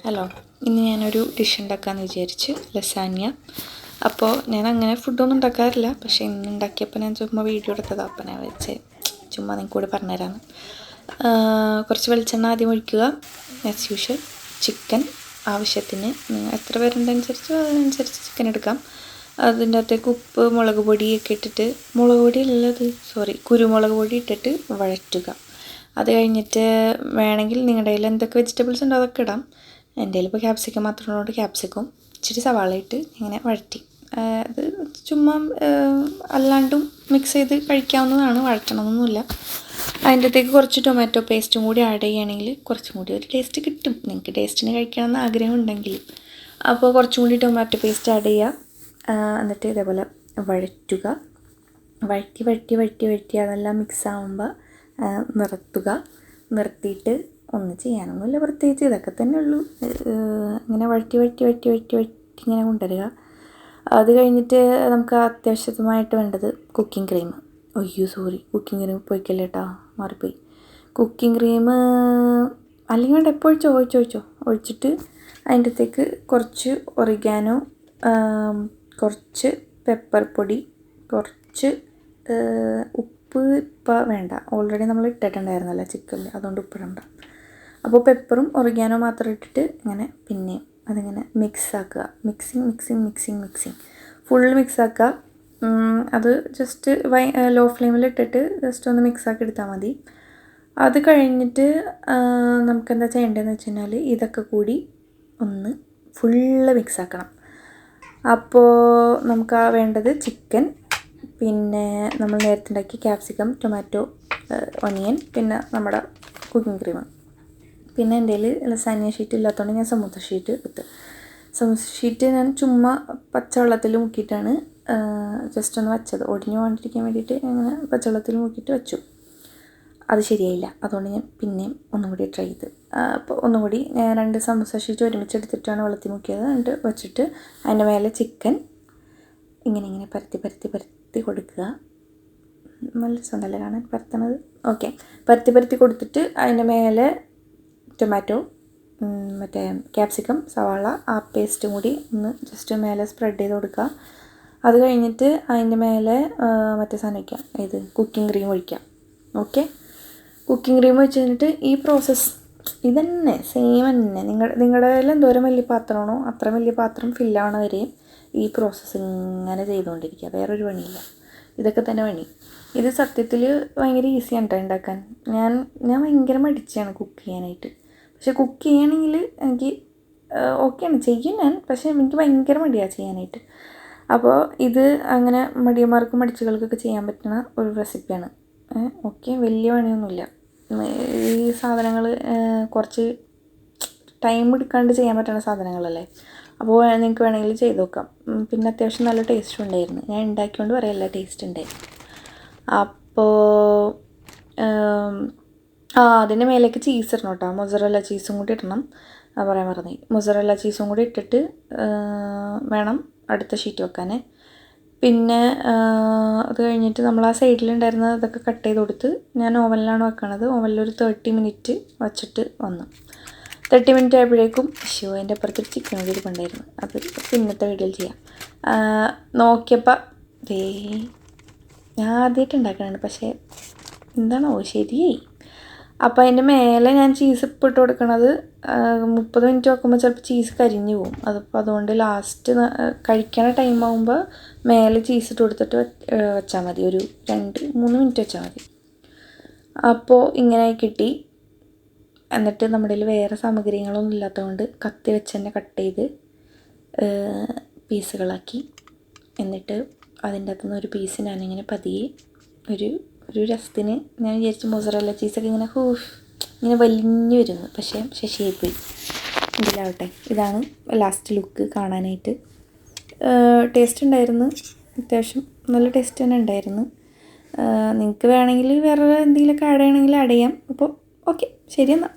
Hello, ഇന്ന് ഞാനൊരു dish ഉണ്ടാക്കാമെന്ന് വിചാരിച്ച് ലസാന്യ. അപ്പോൾ ഞാൻ അങ്ങനെ ഫുഡൊന്നും ഉണ്ടാക്കാറില്ല, പക്ഷേ ഇന്ന് ഉണ്ടാക്കിയപ്പോൾ ഞാൻ ചുമ്മാ വീഡിയോ എടുത്തതാണ്. അപ്പം ഞാൻ വെച്ച് ചുമ്മാ നിങ്ങൾക്ക് കൂടി പറഞ്ഞുതരാമെന്ന്. കുറച്ച് വെളിച്ചെണ്ണ ആദ്യം ഒഴിക്കുക. ആസ് യൂഷ്വൽ ചിക്കൻ ആവശ്യത്തിന് എത്ര പേരുണ്ടനുസരിച്ച് അതിനനുസരിച്ച് ചിക്കൻ എടുക്കാം. അതിൻ്റെ അകത്തേക്ക് ഉപ്പ്, മുളക് പൊടിയൊക്കെ ഇട്ടിട്ട്, മുളക് പൊടി അല്ലത് കുരുമുളക് പൊടി ഇട്ടിട്ട് വഴറ്റുക. അത് കഴിഞ്ഞിട്ട് വേണമെങ്കിൽ നിങ്ങളുടെ കയ്യിൽ എന്തൊക്കെ വെജിറ്റബിൾസ് ഉണ്ടോ അതൊക്കെ ഇടാം. എൻ്റെ കയ്യിൽ ഇപ്പോൾ ക്യാപ്സിക്കം മാത്രം ഉള്ളതുകൊണ്ട് ക്യാപ്സിക്കം ഇച്ചിരി സവാള ഇട്ട് ഇങ്ങനെ വഴറ്റി. അത് ചുമ്മാ അല്ലാണ്ടും മിക്സ് ചെയ്ത് കഴിക്കാവുന്നതാണ്, വഴറ്റണമെന്നൊന്നുമില്ല. അതിൻ്റെ അകത്തേക്ക് കുറച്ച് ടൊമാറ്റോ പേസ്റ്റും കൂടി ആഡ് ചെയ്യുകയാണെങ്കിൽ കുറച്ചും കൂടി ഒരു ടേസ്റ്റ് കിട്ടും. നിങ്ങൾക്ക് ടേസ്റ്റിന് കഴിക്കണമെന്ന് ആഗ്രഹം ഉണ്ടെങ്കിൽ അപ്പോൾ കുറച്ചും കൂടി ടൊമാറ്റോ പേസ്റ്റ് ആഡ് ചെയ്യുക. എന്നിട്ട് ഇതേപോലെ വഴറ്റുക. വഴറ്റി അതെല്ലാം മിക്സ് ആകുമ്പോൾ നിർത്തിയിട്ട് ഒന്നും ചെയ്യാനൊന്നുമില്ല പ്രത്യേകിച്ച്, ഇതൊക്കെ തന്നെ ഉള്ളൂ. ഇങ്ങനെ വഴറ്റി ഇങ്ങനെ കൊണ്ടുവരിക. അത് കഴിഞ്ഞിട്ട് നമുക്ക് അത്യാവശ്യമായിട്ട് വേണ്ടത് കുക്കിംഗ് ക്രീം. കുക്കിംഗ് ക്രീം പോയിക്കല്ലേ കേട്ടോ, മാറിപ്പോയി. കുക്കിംഗ് ക്രീം അല്ലെങ്കിൽ വേണ്ട, എപ്പോൾ ഒഴിച്ചിട്ട് അതിൻ്റെ അകത്തേക്ക് കുറച്ച് ഒറിഗാനോ, കുറച്ച് പെപ്പർ പൊടി, കുറച്ച് ഉപ്പ് ഇപ്പോൾ വേണ്ട, ഓൾറെഡി നമ്മൾ ഇട്ടിട്ടുണ്ടായിരുന്നല്ലോ ചിക്കനിൽ, അതുകൊണ്ട് ഉപ്പിടണ്ട. അപ്പോൾ പെപ്പറും ഒറിഗാനോ മാത്രം ഇട്ടിട്ട് ഇങ്ങനെ പിന്നെയും അതിങ്ങനെ മിക്സാക്കുക. Mixing full മിക്സാക്കുക. അത് ജസ്റ്റ് ലോ ഫ്ലെയിമിലിട്ടിട്ട് ജസ്റ്റ് ഒന്ന് മിക്സാക്കി എടുത്താൽ മതി. അത് കഴിഞ്ഞിട്ട് നമുക്കെന്താ ചെയ്യേണ്ടതെന്ന് വെച്ച് കഴിഞ്ഞാൽ ഇതൊക്കെ കൂടി ഒന്ന് ഫുള്ള് മിക്സാക്കണം. അപ്പോൾ നമുക്ക് വേണ്ടത് ചിക്കൻ, പിന്നെ നമ്മൾ നേരത്തെ ഉണ്ടാക്കി ക്യാപ്സിക്കം, ടൊമാറ്റോ, ഒനിയൻ, പിന്നെ നമ്മുടെ കുക്കിംഗ് ക്രീം. പിന്നെ എൻ്റെ കയ്യിൽ ലസാന്യ ഷീറ്റ് ഇല്ലാത്തതുകൊണ്ട് ഞാൻ സമൂസ ഷീറ്റ് എടുത്ത്. സമൂസ ഷീറ്റ് ഞാൻ ചുമ്മാ പച്ചവെള്ളത്തിൽ മുക്കിയിട്ടാണ് ജസ്റ്റ് ഒന്ന് വെച്ചത്, ഒടിഞ്ഞു പോകാണ്ടിരിക്കാൻ വേണ്ടിയിട്ട് അങ്ങനെ പച്ചവെള്ളത്തിൽ മുക്കിയിട്ട് വെച്ചു. അത് ശരിയായില്ല, അതുകൊണ്ട് ഞാൻ പിന്നെയും ഒന്നും കൂടി ട്രൈ ചെയ്ത്. അപ്പോൾ ഒന്നും കൂടി 2 സമൂസ ഷീറ്റ് ഒരുമിച്ച് എടുത്തിട്ടാണ് വെള്ളത്തിൽ മുക്കിയത്. എന്നിട്ട് വെച്ചിട്ട് അതിൻ്റെ മേലെ ചിക്കൻ ഇങ്ങനെ പരത്തി കൊടുക്കുക. നല്ല രസമുണ്ടല്ലേ കാണാൻ പരത്തണത്. ഓക്കെ, പരത്തി കൊടുത്തിട്ട് അതിൻ്റെ മേലെ ടൊമാറ്റോ, മറ്റേ ക്യാപ്സിക്കം, സവാള ആ പേസ്റ്റും കൂടി ഒന്ന് ജസ്റ്റ് മേലെ സ്പ്രെഡ് ചെയ്ത് കൊടുക്കുക. അത് കഴിഞ്ഞിട്ട് അതിൻ്റെ മേലെ മറ്റേ സാധനം വയ്ക്കാം, കുക്കിംഗ് ക്രീം ഒഴിക്കാം. ഓക്കെ, കുക്കിംഗ് ക്രീം ഒഴിച്ച് കഴിഞ്ഞിട്ട് ഈ പ്രോസസ്സ് ഇതന്നെ സെയിം തന്നെ. നിങ്ങളുടെ കയ്യിൽ എന്തോരം വലിയ പാത്രമാണോ അത്ര വലിയ പാത്രം ഫില്ലാവണ വരെ ഈ പ്രോസസ്സ് ഇങ്ങനെ ചെയ്തുകൊണ്ടിരിക്കുക. വേറൊരു പണിയില്ല, ഇതൊക്കെ തന്നെ പണി. ഇത് സത്യത്തിൽ ഭയങ്കര ഈസിയാണ് കേട്ടോ ഉണ്ടാക്കാൻ. ഞാൻ ഭയങ്കര മടിച്ചാണ് കുക്ക് ചെയ്യാനായിട്ട്. പക്ഷെ കുക്ക് ചെയ്യണമെങ്കിൽ എനിക്ക് ഓക്കെയാണ്, ചെയ്യും ഞാൻ, പക്ഷേ എനിക്ക് ഭയങ്കര മടിയാണ് ചെയ്യാനായിട്ട്. അപ്പോൾ ഇത് അങ്ങനെ മടിയന്മാർക്കും മടിച്ചുകൾക്കൊക്കെ ചെയ്യാൻ പറ്റുന്ന ഒരു റെസിപ്പിയാണ്. ഓക്കെ, വലിയ പണിയൊന്നുമില്ല. ഈ സാധനങ്ങൾ കുറച്ച് ടൈം എടുക്കാണ്ട് ചെയ്യാൻ പറ്റുന്ന സാധനങ്ങളല്ലേ. അപ്പോൾ നിങ്ങൾക്ക് വേണമെങ്കിൽ ചെയ്ത് നോക്കാം. പിന്നെ അത്യാവശ്യം നല്ല ടേസ്റ്റും ഉണ്ടായിരുന്നു. ഞാൻ ഉണ്ടാക്കിക്കൊണ്ട് പറയല്ല, ടേസ്റ്റ് ഉണ്ടായിരുന്നു. അപ്പോൾ അതിൻ്റെ മേലേക്ക് ചീസ് ഇടണം കേട്ടോ. മൊസറല്ല ചീസും കൂടി ഇടണം, പറയാൻ മറന്നു. മൊസറല്ല ചീസും കൂടി ഇട്ടിട്ട് വേണം അടുത്ത ഷീറ്റ് വെക്കാൻ. പിന്നെ അത് കഴിഞ്ഞിട്ട് നമ്മൾ ആ സൈഡിലുണ്ടായിരുന്ന ഇതൊക്കെ കട്ട് ചെയ്ത് കൊടുത്ത് ഞാൻ ഓവനിലാണ് വെക്കണത്. ഓവനിലൊരു 30 മിനിറ്റ് വച്ചിട്ട് വന്നു. 30 മിനിറ്റ് ആയപ്പോഴേക്കും എൻ്റെ അപ്പുറത്ത് ചിക്കൻ കൂടി ഇരിപ്പുണ്ടായിരുന്നു. അത് പിന്നത്തെ വീഡിയോയിൽ ചെയ്യാം. നോക്കിയപ്പോൾ ഞാൻ ആദ്യമായിട്ട് ഉണ്ടാക്കണതാണ്, പക്ഷേ എന്താണോ ശരിയായി. അപ്പോൾ അതിൻ്റെ മേലെ ഞാൻ ചീസ് ഇട്ട് കൊടുക്കണത് 30 മിനിറ്റ് വെക്കുമ്പോൾ ചിലപ്പോൾ ചീസ് കരിഞ്ഞു പോകും. അതുകൊണ്ട് ലാസ്റ്റ് കഴിക്കണ ടൈം ആകുമ്പോൾ മേലെ ചീസ് ഇട്ട് കൊടുത്തിട്ട് വെച്ചാൽ മതി. ഒരു 2-3 മിനിറ്റ് വെച്ചാൽ മതി. അപ്പോൾ ഇങ്ങനെ കിട്ടി. എന്നിട്ട് നമ്മുടെ കയ്യിൽ വേറെ സാമഗ്രികളൊന്നും ഇല്ലാത്തതുകൊണ്ട് കത്തി വെച്ച് തന്നെ കട്ട് ചെയ്ത് പീസുകളാക്കി. എന്നിട്ട് അതിൻ്റെ അകത്തുനിന്ന് ഒരു പീസ് ഞാനിങ്ങനെ പതിയെ ഒരു രസത്തിന് ഞാൻ വിചാരിച്ചു മൊസറല്ല ചീസൊക്കെ ഇങ്ങനെ വലിഞ്ഞു വരുന്നു. പക്ഷേ ശശിയായിപ്പോയി. ഇതിലാവട്ടെ, ഇതാണ് ലാസ്റ്റ് ലുക്ക് കാണാനായിട്ട്. ടേസ്റ്റ് ഉണ്ടായിരുന്നു, അത്യാവശ്യം നല്ല ടേസ്റ്റ് തന്നെ ഉണ്ടായിരുന്നു. നിങ്ങൾക്ക് വേണമെങ്കിൽ വേറെ എന്തെങ്കിലുമൊക്കെ ആഡ് ചെയ്യണമെങ്കിൽ ആഡ് ചെയ്യാം. അപ്പോൾ ഓക്കെ, ശരി എന്നാൽ.